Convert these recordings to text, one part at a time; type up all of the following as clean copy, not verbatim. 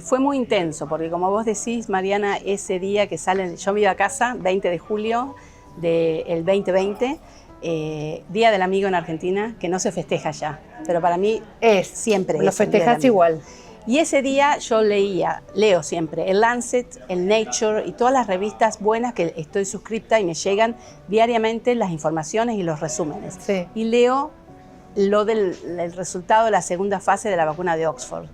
Fue muy intenso, porque como vos decís, Mariana, ese día que salen, yo me iba a casa, 20 de julio del 2020, Día del Amigo en Argentina, que no se festeja ya, pero para mí siempre lo es el Día del festejas Amigo. igual. Y ese día yo leo siempre el Lancet, el Nature y todas las revistas buenas que estoy suscripta y me llegan diariamente las informaciones y los resúmenes. Sí. Y leo el resultado de la segunda fase de la vacuna de Oxford.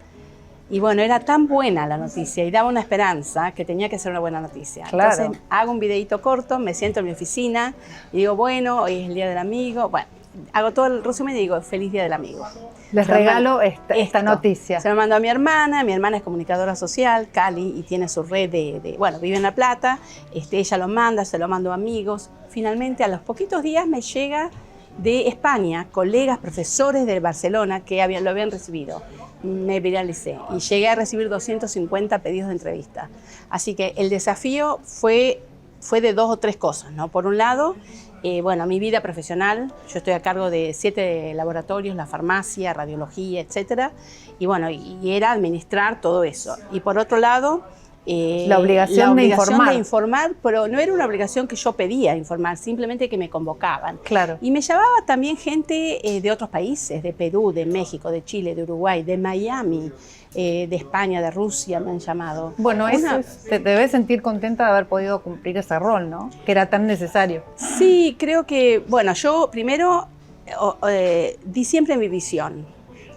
Y bueno, era tan buena la noticia y daba una esperanza que tenía que ser una buena noticia. Claro. Entonces hago un videito corto, me siento en mi oficina y digo, bueno, hoy es el Día del Amigo. Bueno, hago todo el resumen y digo, feliz Día del Amigo. Les regalo esta noticia. Se lo mando a mi hermana es comunicadora social, Cali, y tiene su red bueno, vive en La Plata, ella lo manda, se lo mando a amigos. Finalmente, a los poquitos días me llega de España, colegas, profesores de Barcelona que lo habían recibido. Me viralicé y llegué a recibir 250 pedidos de entrevista. Así que el desafío fue de 2 o 3 cosas, ¿no? Por un lado, bueno, mi vida profesional, yo estoy a cargo de 7 laboratorios, la farmacia, radiología, etcétera, y bueno, y era administrar todo eso. Y por otro lado, la obligación de informar, pero no era una obligación que yo pedía informar, simplemente que me convocaban. Claro. Y me llamaba también gente de otros países, de Perú, de México, de Chile, de Uruguay, de Miami, de España, de Rusia me han llamado. Bueno, te debes sentir contenta de haber podido cumplir ese rol, ¿no? Que era tan necesario. Sí, creo que, bueno, yo primero di siempre mi visión.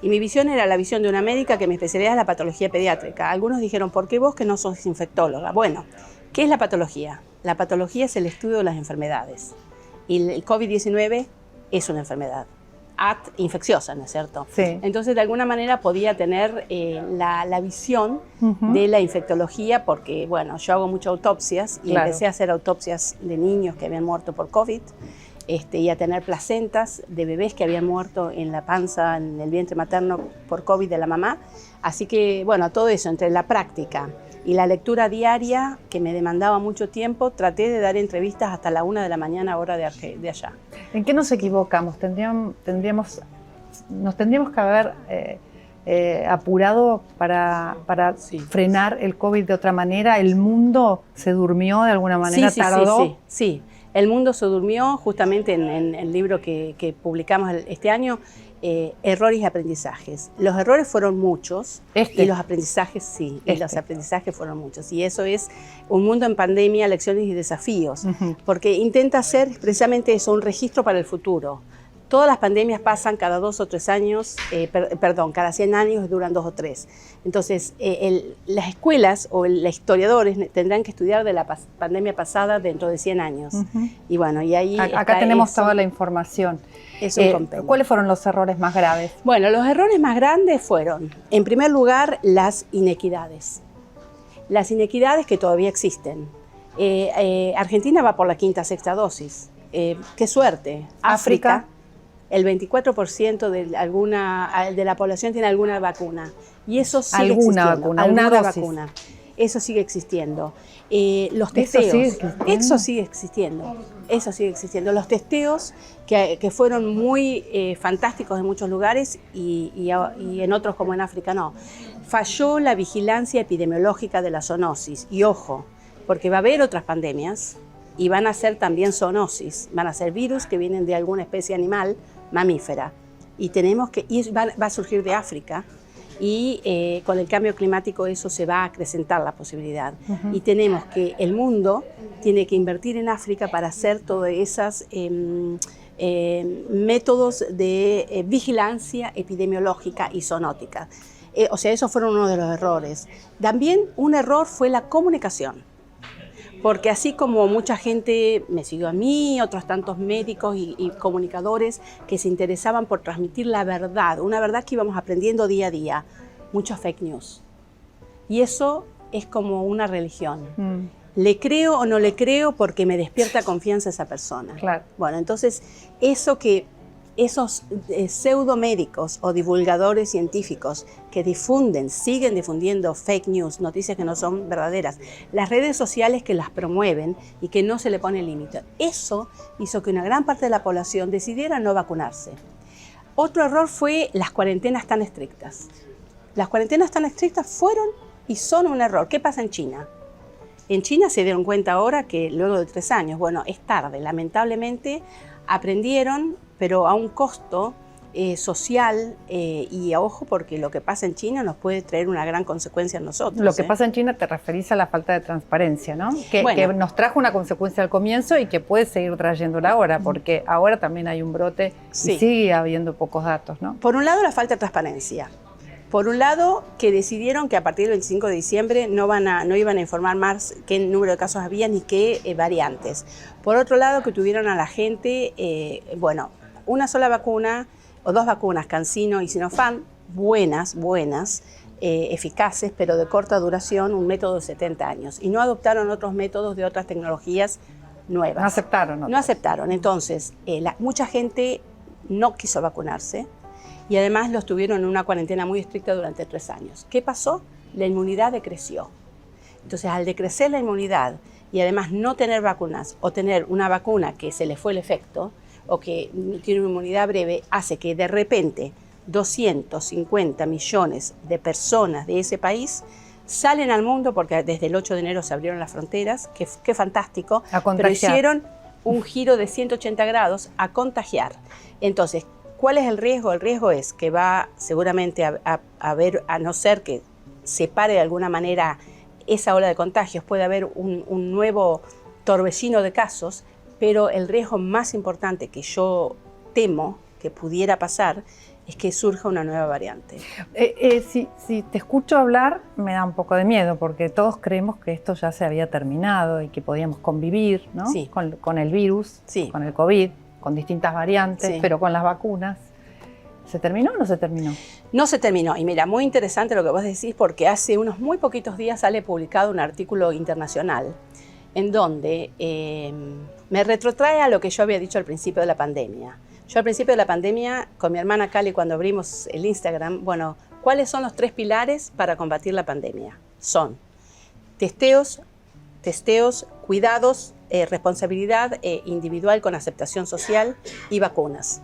Y mi visión era la visión de una médica que mi especialidad es la patología pediátrica. Algunos dijeron, ¿por qué vos que no sos infectóloga? Bueno, ¿qué es la patología? La patología es el estudio de las enfermedades. Y el COVID-19 es una enfermedad infecciosa, ¿no es cierto? Sí. Entonces, de alguna manera podía tener la visión de la infectología porque, bueno, yo hago muchas autopsias y empecé a hacer autopsias de niños que habían muerto por COVID. Y a tener placentas de bebés que habían muerto en la panza, en el vientre materno por COVID de la mamá. Así que, bueno, todo eso, entre la práctica y la lectura diaria, que me demandaba mucho tiempo, traté de dar entrevistas hasta la 1 de la mañana, hora de allá. ¿En qué nos equivocamos? Nos tendríamos que haber apurado para frenar el COVID de otra manera. ¿El mundo se durmió de alguna manera? ¿Tardó? Sí. El mundo se durmió justamente en el libro que publicamos este año, Errores y Aprendizajes. Los errores fueron muchos y los aprendizajes y los aprendizajes fueron muchos. Y eso es un mundo en pandemia, lecciones y desafíos, porque intenta ser precisamente eso, un registro para el futuro. Todas las pandemias pasan cada 2 o 3 años, cada 100 años duran 2 o 3. Entonces, las escuelas o los historiadores tendrán que estudiar de la pandemia pasada dentro de 100 años. Y bueno, y ahí acá tenemos toda la información. Es un compendio. ¿Cuáles fueron los errores más graves? Bueno, los errores más grandes fueron, en primer lugar, las inequidades. Las inequidades que todavía existen. Argentina va por la 5ª, 6ª dosis. ¡Qué suerte! África, el 24% de la población tiene alguna vacuna. Y eso sigue existiendo. Alguna vacuna. Eso sigue existiendo. Los testeos. Eso sigue existiendo. Los testeos que fueron muy fantásticos en muchos lugares y en otros como en África no. Falló la vigilancia epidemiológica de la zoonosis. Y ojo, porque va a haber otras pandemias y van a ser también zoonosis. Van a ser virus que vienen de alguna especie animal mamífera. Y va a surgir de África. Y con el cambio climático eso se va a acrecentar la posibilidad. Y tenemos que, el mundo tiene que invertir en África para hacer todos esos métodos de vigilancia epidemiológica y zoonótica. O sea, esos fueron uno de los errores. También un error fue la comunicación. Porque así como mucha gente me siguió a mí, otros tantos médicos y comunicadores que se interesaban por transmitir la verdad, una verdad que íbamos aprendiendo día a día, muchos fake news. Y eso es como una religión. ¿Le creo o no le creo porque me despierta confianza esa persona? Claro. Bueno, entonces esos pseudomédicos o divulgadores científicos que siguen difundiendo fake news, noticias que no son verdaderas, las redes sociales que las promueven y que no se le pone límite, eso hizo que una gran parte de la población decidiera no vacunarse. Otro error fue las cuarentenas tan estrictas. Las cuarentenas tan estrictas fueron y son un error. ¿Qué pasa en China? En China se dieron cuenta ahora que luego de 3 años, bueno, es tarde, lamentablemente aprendieron, pero a un costo social y a ojo, porque lo que pasa en China nos puede traer una gran consecuencia a nosotros. Lo que pasa en China te referís a la falta de transparencia, ¿no? Que nos trajo una consecuencia al comienzo y que puede seguir trayéndola ahora, porque ahora también hay un brote y sigue habiendo pocos datos, ¿no? Por un lado, la falta de transparencia. Por un lado, que decidieron que a partir del 25 de diciembre no iban a informar más qué número de casos había ni qué variantes. Por otro lado, que tuvieron a la gente, una sola vacuna o 2 vacunas, CanSino y Sinopharm, buenas, eficaces, pero de corta duración, un método de 70 años. Y no adoptaron otros métodos de otras tecnologías nuevas. No aceptaron. No aceptaron. Entonces, mucha gente no quiso vacunarse y además los tuvieron en una cuarentena muy estricta durante 3 años. ¿Qué pasó? La inmunidad decreció. Entonces, al decrecer la inmunidad y además no tener vacunas o tener una vacuna que se le fue el efecto, o que tiene una inmunidad breve, hace que de repente 250 millones de personas de ese país salen al mundo, porque desde el 8 de enero se abrieron las fronteras, qué fantástico, pero hicieron un giro de 180 grados a contagiar. Entonces, ¿cuál es el riesgo? El riesgo es que va seguramente a haber, a no ser que se pare de alguna manera esa ola de contagios, puede haber un nuevo torbellino de casos, pero el riesgo más importante que yo temo que pudiera pasar es que surja una nueva variante. Si te escucho hablar, me da un poco de miedo, porque todos creemos que esto ya se había terminado y que podíamos convivir, ¿no? Sí. Con el virus, con el COVID, con distintas variantes, pero con las vacunas. ¿Se terminó o no se terminó? No se terminó. Y mira, muy interesante lo que vos decís, porque hace unos muy poquitos días sale publicado un artículo internacional en donde me retrotrae a lo que yo había dicho al principio de la pandemia. Yo al principio de la pandemia, con mi hermana Cali, cuando abrimos el Instagram, bueno, ¿cuáles son los 3 pilares para combatir la pandemia? Son testeos, cuidados, responsabilidad individual con aceptación social y vacunas.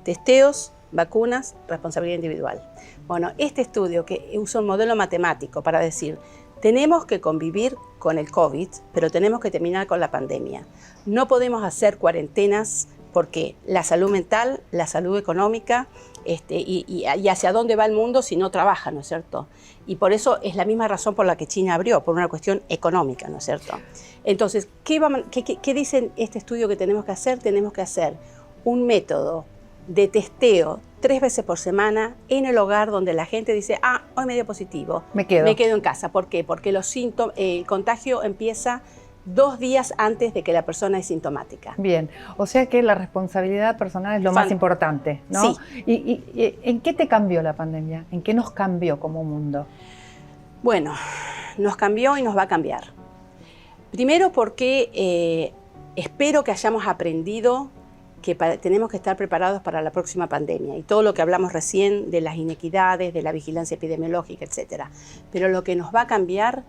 Testeos, vacunas, responsabilidad individual. Bueno, este estudio que usa un modelo matemático para decir, tenemos que convivir con el COVID, pero tenemos que terminar con la pandemia. No podemos hacer cuarentenas porque la salud mental, la salud económica y hacia dónde va el mundo si no trabaja, ¿no es cierto? Y por eso es la misma razón por la que China abrió, por una cuestión económica, ¿no es cierto? Entonces, ¿qué dice este estudio que tenemos que hacer? Tenemos que hacer un método de testeo 3 veces por semana en el hogar donde la gente dice, hoy me dio positivo, me quedo en casa. ¿Por qué? Porque los síntomas, el contagio empieza 2 días antes de que la persona es sintomática. Bien, o sea que la responsabilidad personal es lo más importante, ¿no? Sí. ¿Y en qué te cambió la pandemia? ¿En qué nos cambió como mundo? Bueno, nos cambió y nos va a cambiar. Primero porque espero que hayamos aprendido que tenemos que estar preparados para la próxima pandemia y todo lo que hablamos recién de las inequidades, de la vigilancia epidemiológica, etcétera. Pero lo que nos va a cambiar,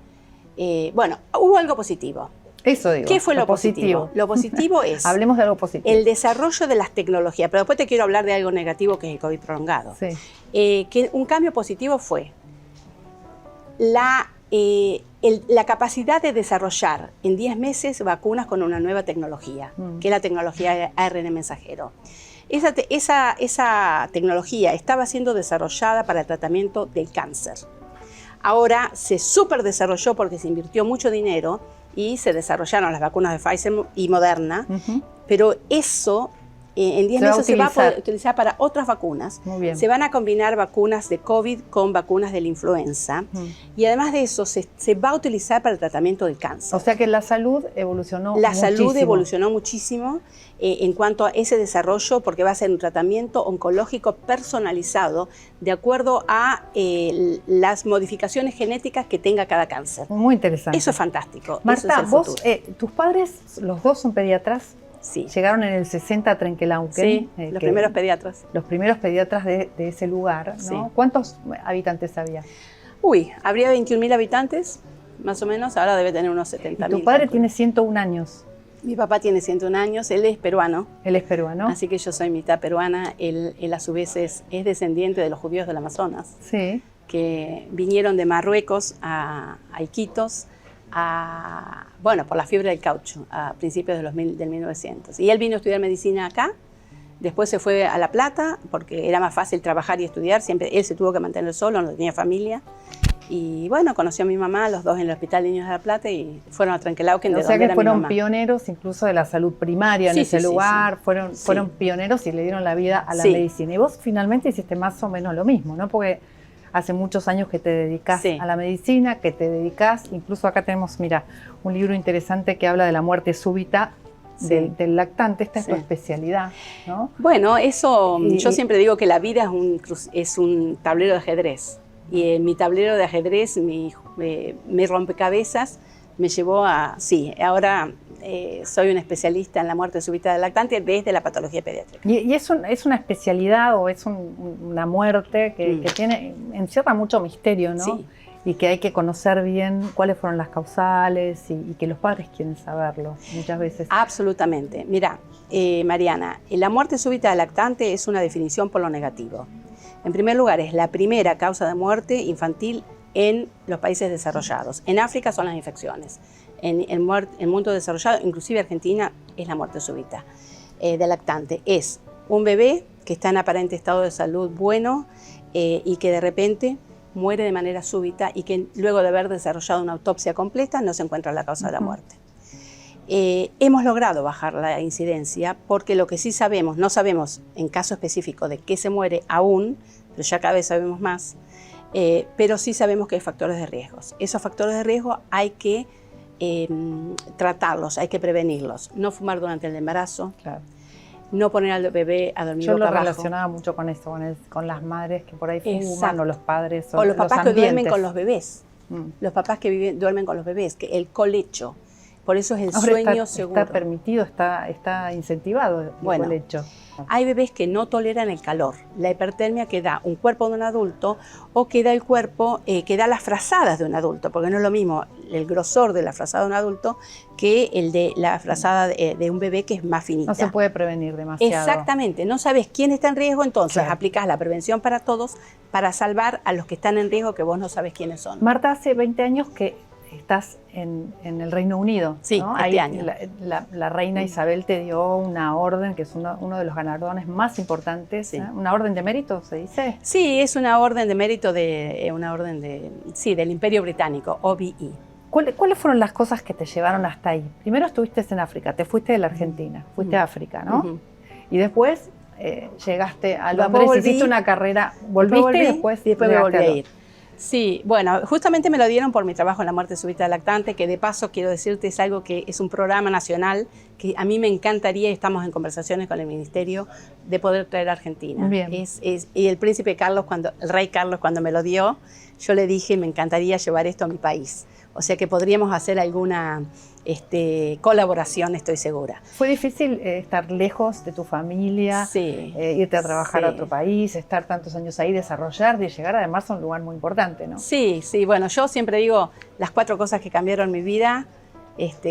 hubo algo positivo. Eso digo. ¿Qué fue lo positivo? Lo positivo es hablemos de algo positivo. El desarrollo de las tecnologías, pero después te quiero hablar de algo negativo que es el COVID prolongado. Sí. Que un cambio positivo fue la capacidad de desarrollar en 10 meses vacunas con una nueva tecnología, que es la tecnología de ARN mensajero. Esa tecnología estaba siendo desarrollada para el tratamiento del cáncer. Ahora se súper desarrolló porque se invirtió mucho dinero y se desarrollaron las vacunas de Pfizer y Moderna, pero eso en 10 meses se va a poder utilizar para otras vacunas. Muy bien. Se van a combinar vacunas de COVID con vacunas de la influenza y además de eso se va a utilizar para el tratamiento del cáncer. O sea que la salud evolucionó muchísimo. La salud evolucionó muchísimo en cuanto a ese desarrollo, porque va a ser un tratamiento oncológico personalizado de acuerdo a las modificaciones genéticas que tenga cada cáncer. Muy interesante. Eso es fantástico. Marta, vos, tus padres, los dos son pediatras. Sí. Llegaron en el 60 a Trenquelauquen. Sí, los primeros pediatras. Los primeros pediatras de ese lugar, ¿no? Sí. ¿Cuántos habitantes había? Habría 21.000 habitantes, más o menos. Ahora debe tener unos 70.000. Tu padre tiene 101 años. Mi papá tiene 101 años, él es peruano. Él es peruano. Así que yo soy mitad peruana. Él a su vez es descendiente de los judíos del Amazonas. Sí. que vinieron de Marruecos a Iquitos, bueno, por la fiebre del caucho, a principios del 1900. Y él vino a estudiar medicina acá, después se fue a La Plata, porque era más fácil trabajar y estudiar, siempre él se tuvo que mantener solo, no tenía familia. Y bueno, conoció a mi mamá, los dos en el Hospital de Niños de La Plata, y fueron a Trenquelauquen, de donde era mi mamá. O sea que fueron pioneros incluso de la salud primaria en ese lugar, fueron pioneros y le dieron la vida a la medicina. Y vos finalmente hiciste más o menos lo mismo, ¿no? Porque hace muchos años que te dedicás a la medicina, que te dedicás, incluso acá tenemos, mira, un libro interesante que habla de la muerte súbita del lactante. Esta es tu especialidad, ¿no? Bueno, eso, yo siempre digo que la vida es un tablero de ajedrez. Y en mi tablero de ajedrez, mi rompecabezas me llevó a, ahora soy una especialista en la muerte súbita del lactante desde la patología pediátrica. ¿Y es una especialidad o es una muerte que encierra mucho misterio, ¿no? Sí. Y que hay que conocer bien cuáles fueron las causales y que los padres quieren saberlo muchas veces? Absolutamente. Mira, Mariana, la muerte súbita del lactante es una definición por lo negativo. En primer lugar, es la primera causa de muerte infantil en los países desarrollados. En África son las infecciones. En el mundo desarrollado, inclusive Argentina, es la muerte súbita del lactante. Es un bebé que está en aparente estado de salud bueno y que de repente muere de manera súbita y que luego de haber desarrollado una autopsia completa no se encuentra la causa de la muerte. Hemos logrado bajar la incidencia porque lo que sí sabemos, no sabemos en caso específico de qué se muere aún, pero ya cada vez sabemos más, pero sí sabemos que hay factores de riesgo. Esos factores de riesgo hay que tratarlos, hay que prevenirlos. No fumar durante el embarazo, no poner al bebé a dormir boca abajo. Yo lo relacionaba mucho con esto, con las madres que por ahí fuman, o los padres, o los papás que duermen con los bebés. Los papás que duermen con los bebés, que el colecho. Por eso es el sueño seguro. Está permitido, está incentivado el colecho. Hay bebés que no toleran el calor, la hipertermia que da un cuerpo de un adulto o que da el cuerpo, que da las frazadas de un adulto, porque no es lo mismo el grosor de la frazada de un adulto que el de la frazada de un bebé que es más finita. No se puede prevenir demasiado. Exactamente, no sabes quién está en riesgo, entonces aplicás la prevención para todos para salvar a los que están en riesgo que vos no sabes quiénes son. Marta, hace 20 años que estás en el Reino Unido, sí, ¿no? Este año. La reina Isabel te dio una orden, que es uno de los galardones más importantes, una orden de mérito, ¿se dice? Sí, es una orden de mérito del Imperio Británico, OBE. ¿Cuáles fueron las cosas que te llevaron hasta ahí? Primero estuviste en África, te fuiste de la Argentina, fuiste a África, ¿no? Y después llegaste a Londres, hiciste una carrera, volviste y después me volví a ir. Sí, bueno, justamente me lo dieron por mi trabajo en la muerte súbita del lactante, que de paso quiero decirte es algo que es un programa nacional que a mí me encantaría, estamos en conversaciones con el Ministerio, de poder traer a Argentina. Bien. Y el príncipe Carlos, el rey Carlos cuando me lo dio, yo le dije me encantaría llevar esto a mi país. O sea que podríamos hacer alguna colaboración, estoy segura. ¿Fue difícil estar lejos de tu familia, irte a trabajar a otro país, estar tantos años ahí, desarrollarte y llegar además a un lugar muy importante, ¿no? Sí, bueno, yo siempre digo las 4 cosas que cambiaron mi vida.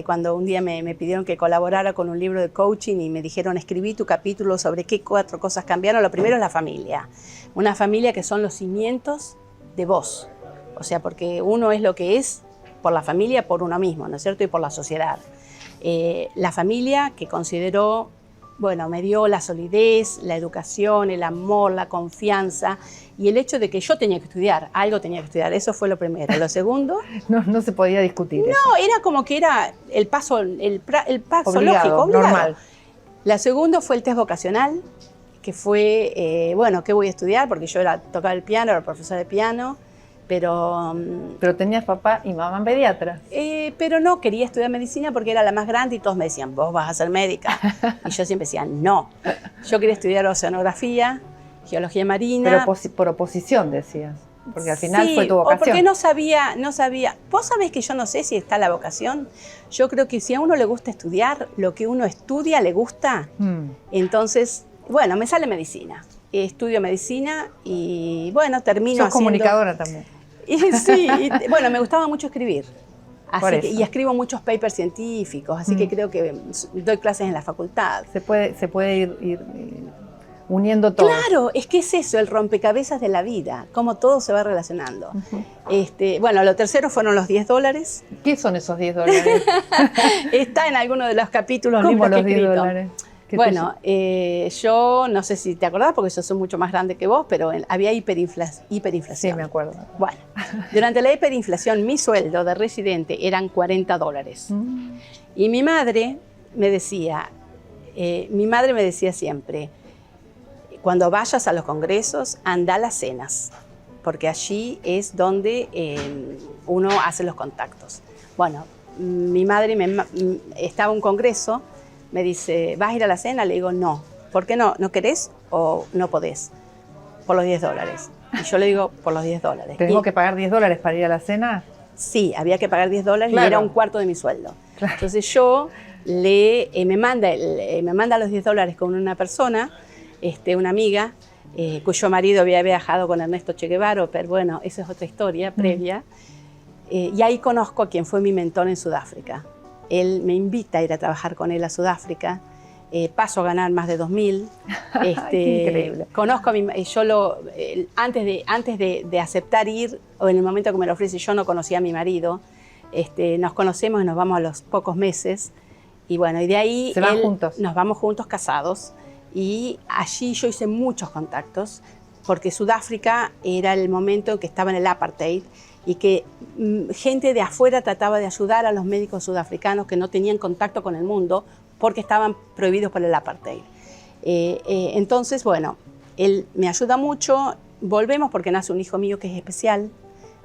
Cuando un día me pidieron que colaborara con un libro de coaching y me dijeron escribí tu capítulo sobre qué 4 cosas cambiaron, lo primero es la familia. Una familia que son los cimientos de vos. O sea, porque uno es lo que es por la familia, por uno mismo, ¿no es cierto? Y por la sociedad. La familia que consideró, me dio la solidez, la educación, el amor, la confianza y el hecho de que yo tenía que estudiar, algo tenía que estudiar, eso fue lo primero. Lo segundo... no se podía discutir eso. No, era como que era el paso obligado, lógico, obligado. Normal. La segunda fue el test vocacional, que fue, ¿qué voy a estudiar? Porque yo tocaba el piano, era profesora de piano, pero tenías papá y mamá pediatra. Pero no, quería estudiar medicina porque era la más grande y todos me decían, vos vas a ser médica. Y yo siempre decía, no. Yo quería estudiar oceanografía, geología marina. Pero por oposición decías, porque al final fue tu vocación. O porque no sabía. Vos sabés que yo no sé si está la vocación. Yo creo que si a uno le gusta estudiar, lo que uno estudia le gusta. Entonces, me sale medicina. Estudio medicina y termino Sos comunicadora también. Sí, me gustaba mucho escribir. Y escribo muchos papers científicos, así que creo que doy clases en la facultad. Se puede ir uniendo todo. Claro, es que es eso, el rompecabezas de la vida, cómo todo se va relacionando. Bueno, lo tercero fueron los $10. ¿Qué son esos $10? Está en alguno de los capítulos, ¿Cómo libros los que he escrito. $10? Bueno, yo no sé si te acordás, porque yo soy mucho más grande que vos, pero había hiperinflación. Sí, me acuerdo. Bueno, durante la hiperinflación mi sueldo de residente eran $40. Y mi madre me decía siempre, cuando vayas a los congresos, anda a las cenas, porque allí es donde uno hace los contactos. Bueno, mi madre estaba en un congreso, me dice, ¿vas a ir a la cena? Le digo, no. ¿Por qué no? ¿No querés o no podés? Por los $10. Y yo le digo, por los $10. ¿Tengo que pagar $10 para ir a la cena? Sí, había que pagar $10 claro. Y era un cuarto de mi sueldo. Claro. Entonces yo me manda los $10 con una persona, una amiga, cuyo marido había viajado con Ernesto Che Guevara, pero bueno, esa es otra historia previa. Y ahí conozco a quien fue mi mentor en Sudáfrica. Él me invita a ir a trabajar con él a Sudáfrica. Paso a ganar más de 2.000. Increíble. Conozco a antes de aceptar ir, o en el momento que me lo ofrece, yo no conocía a mi marido. Nos conocemos y nos vamos a los pocos meses. Y bueno, y de ahí ¿Se van juntos? Nos vamos juntos casados. Y allí yo hice muchos contactos, porque Sudáfrica era el momento en que estaba en el apartheid y que gente de afuera trataba de ayudar a los médicos sudafricanos que no tenían contacto con el mundo porque estaban prohibidos por el apartheid. Entonces, bueno, él me ayuda mucho, volvemos porque nace un hijo mío que es especial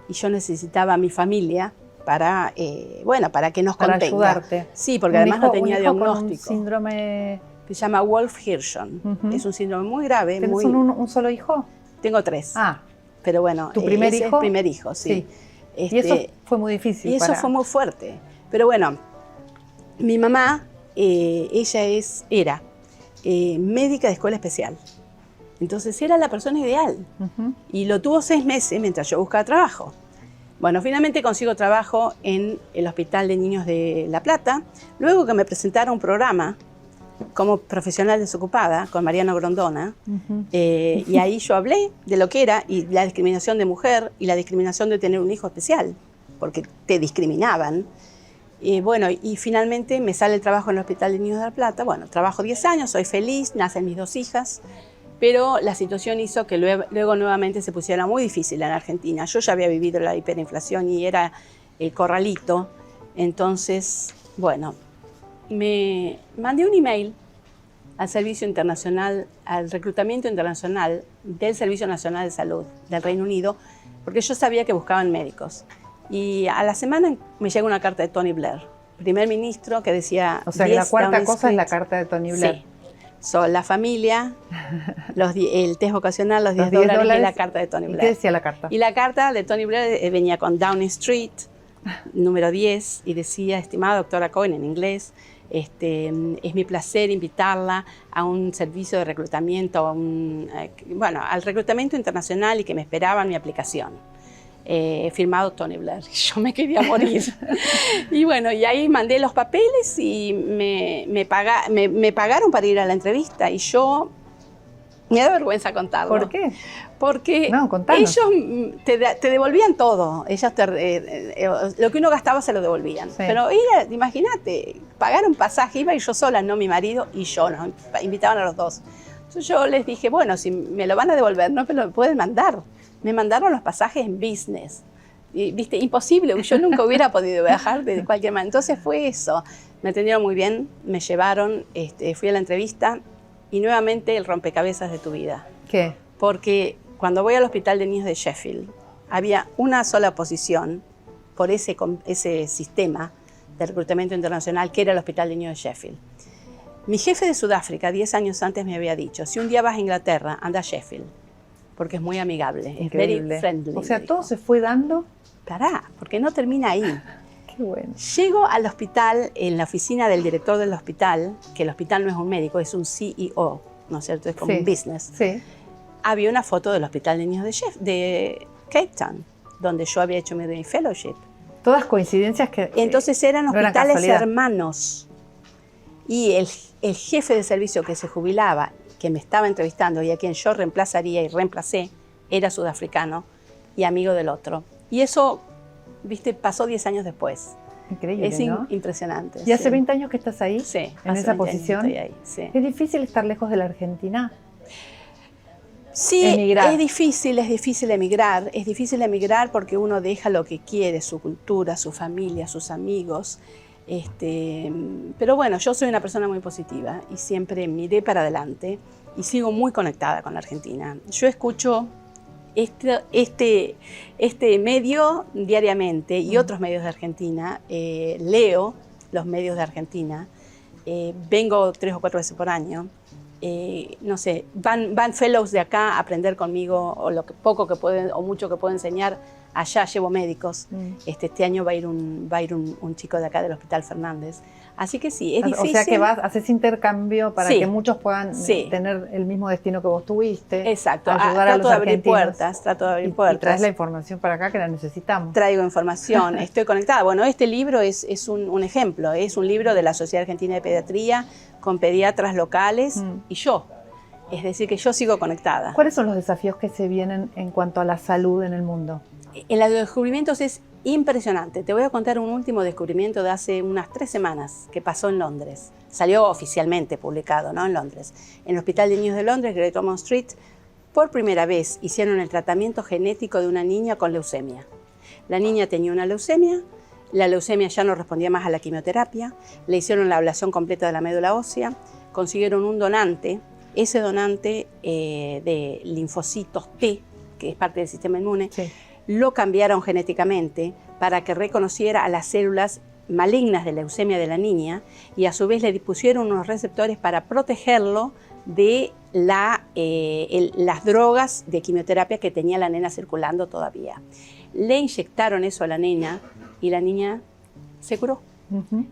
y yo necesitaba a mi familia para que nos contenga. Para ayudarte. Sí, porque además no tenía diagnóstico. Con un síndrome... Se llama Wolff-Hirschhorn. Es un síndrome muy grave. ¿Tienes un solo hijo? Tengo 3. Ah. Pero bueno, ¿Tu primer hijo? Es el primer hijo, sí. Y eso fue muy difícil. Y eso fue muy fuerte. Pero bueno, mi mamá, ella era médica de escuela especial. Entonces era la persona ideal. Y lo tuvo 6 meses mientras yo buscaba trabajo. Bueno, finalmente consigo trabajo en el Hospital de Niños de La Plata. Luego que me presentaron un programa como profesional desocupada con Mariano Grondona, y ahí yo hablé de lo que era y la discriminación de mujer y la discriminación de tener un hijo especial, porque te discriminaban. Bueno, y finalmente me sale el trabajo en el Hospital de Niños de La Plata. Bueno, trabajo 10 años, soy feliz, nacen mis 2 hijas, pero la situación hizo que luego nuevamente se pusiera muy difícil en Argentina. Yo ya había vivido la hiperinflación y era el corralito, entonces, bueno, me mandé un email al Servicio Internacional, al reclutamiento internacional del Servicio Nacional de Salud del Reino Unido, porque yo sabía que buscaban médicos. Y a la semana me llega una carta de Tony Blair, primer ministro, que decía... O sea, que la cuarta cosa es la carta de Tony Blair. Sí. La familia, el test vocacional, los $10 y la carta de Tony Blair. ¿Y qué decía la carta? Y la carta de Tony Blair venía con Downing Street, número 10, y decía, estimada doctora Cohen, en inglés, es mi placer invitarla a un servicio de reclutamiento, al reclutamiento internacional y que me esperaban mi aplicación. Firmado Tony Blair. Yo me quería morir. Y bueno, y ahí mandé los papeles y me pagaron para ir a la entrevista y yo... Me da vergüenza contarlo. ¿Por qué? Porque ellos te devolvían todo. Lo que uno gastaba se lo devolvían. Sí. Pero imagínate, pagar un pasaje, iba a ir yo sola, no mi marido y yo, nos invitaban a los 2. Entonces yo les dije, bueno, si me lo van a devolver, no me lo pueden mandar. Me mandaron los pasajes en business. Y, ¿viste? Imposible, yo nunca hubiera podido viajar de cualquier manera. Entonces fue eso. Me atendieron muy bien, me llevaron, fui a la entrevista. Y nuevamente el rompecabezas de tu vida. ¿Qué? Porque cuando voy al Hospital de Niños de Sheffield, había una sola posición por ese sistema de reclutamiento internacional, que era el Hospital de Niños de Sheffield. Mi jefe de Sudáfrica, 10 años antes, me había dicho, si un día vas a Inglaterra, anda a Sheffield, porque es muy amigable, increíble. Es very friendly. O sea, todo se fue dando. Pará, porque no termina ahí. Qué bueno. Llego al hospital, en la oficina del director del hospital, que el hospital no es un médico, es un CEO, ¿no es cierto? Es como un business. Sí. Había una foto del Hospital de Niños de Cape Town, donde yo había hecho mi fellowship. Todas coincidencias que... Entonces eran hospitales hermanos. Y el jefe de servicio que se jubilaba, que me estaba entrevistando y a quien yo reemplazaría y reemplacé, era sudafricano y amigo del otro. Y eso, viste, pasó 10 años después. Increíble, es ¿no? Impresionante. ¿Y hace 20 años que estás ahí? Sí. ¿En esa posición? Estoy ahí, sí. ¿Es difícil estar lejos de la Argentina? Sí, emigrar. es difícil emigrar. Es difícil emigrar porque uno deja lo que quiere, su cultura, su familia, sus amigos. Pero bueno, yo soy una persona muy positiva y siempre miré para adelante y sigo muy conectada con la Argentina. Yo escucho este medio diariamente y otros medios de Argentina, leo los medios de Argentina, vengo 3 o 4 veces por año. No sé, van fellows de acá a aprender conmigo o lo que poco que pueden o mucho que puedo enseñar. Allá llevo médicos. Este año va a ir un chico de acá del Hospital Fernández. Así que sí, es difícil. O sea que haces intercambio para que muchos puedan tener el mismo destino que vos tuviste. Exacto. Ayudar a los argentinos. Trato de abrir puertas. Y traes la información para acá que la necesitamos. Traigo información, estoy conectada. Bueno, este libro es un ejemplo. Es un libro de la Sociedad Argentina de Pediatría con pediatras locales y yo. Es decir, que yo sigo conectada. ¿Cuáles son los desafíos que se vienen en cuanto a la salud en el mundo? En los descubrimientos es impresionante. Te voy a contar un último descubrimiento de hace unas 3 semanas que pasó en Londres. Salió oficialmente publicado, ¿no? En Londres. En el Hospital de Niños de Londres, Great Ormond Street, por primera vez hicieron el tratamiento genético de una niña con leucemia. La niña tenía una leucemia, la leucemia ya no respondía más a la quimioterapia, le hicieron la ablación completa de la médula ósea, consiguieron un donante, ese donante de linfocitos T, que es parte del sistema inmune, lo cambiaron genéticamente para que reconociera a las células malignas de leucemia de la niña y a su vez le pusieron unos receptores para protegerlo de las drogas de quimioterapia que tenía la nena circulando todavía. Le inyectaron eso a la nena y la niña se curó.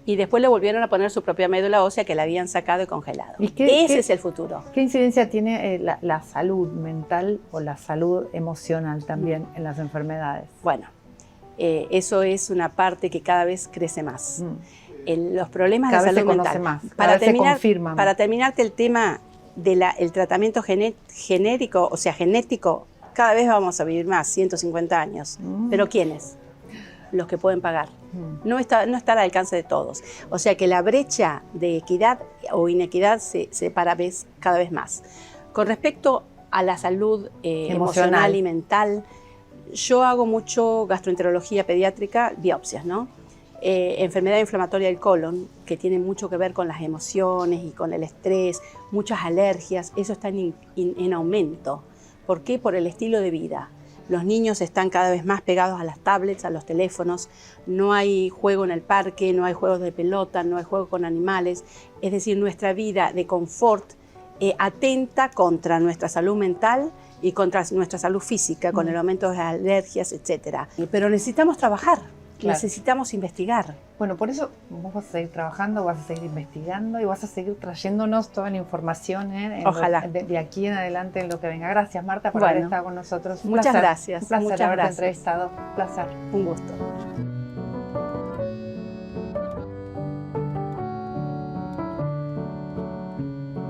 Y después le volvieron a poner su propia médula ósea que la habían sacado y congelado. Ese es el futuro. ¿Qué incidencia tiene la salud mental o la salud emocional también en las enfermedades? Bueno, eso es una parte que cada vez crece más. Los problemas cada de salud mental. Más, se confirman. Para terminarte el tema del tratamiento genético, o sea, genético, cada vez vamos a vivir más, 150 años. ¿Pero quiénes? Los que pueden pagar. No está al alcance de todos. O sea que la brecha de equidad o inequidad se separa cada vez más. Con respecto a la salud emocional y mental, yo hago mucho gastroenterología pediátrica, biopsias, ¿no? Enfermedad inflamatoria del colon, que tiene mucho que ver con las emociones y con el estrés, muchas alergias, eso está en aumento. ¿Por qué? Por el estilo de vida. Los niños están cada vez más pegados a las tablets, a los teléfonos, no hay juego en el parque, no hay juegos de pelota, no hay juego con animales. Es decir, nuestra vida de confort atenta contra nuestra salud mental y contra nuestra salud física, con el aumento de las alergias, etc. Pero necesitamos trabajar, necesitamos investigar. Bueno, por eso vos vas a seguir trabajando, vas a seguir investigando y vas a seguir trayéndonos toda la información Ojalá. De aquí en adelante en lo que venga. Gracias, Marta, por haber estado con nosotros. Muchas gracias. Un placer Muchas haberte gracias. entrevistado. Un placer. Un gusto.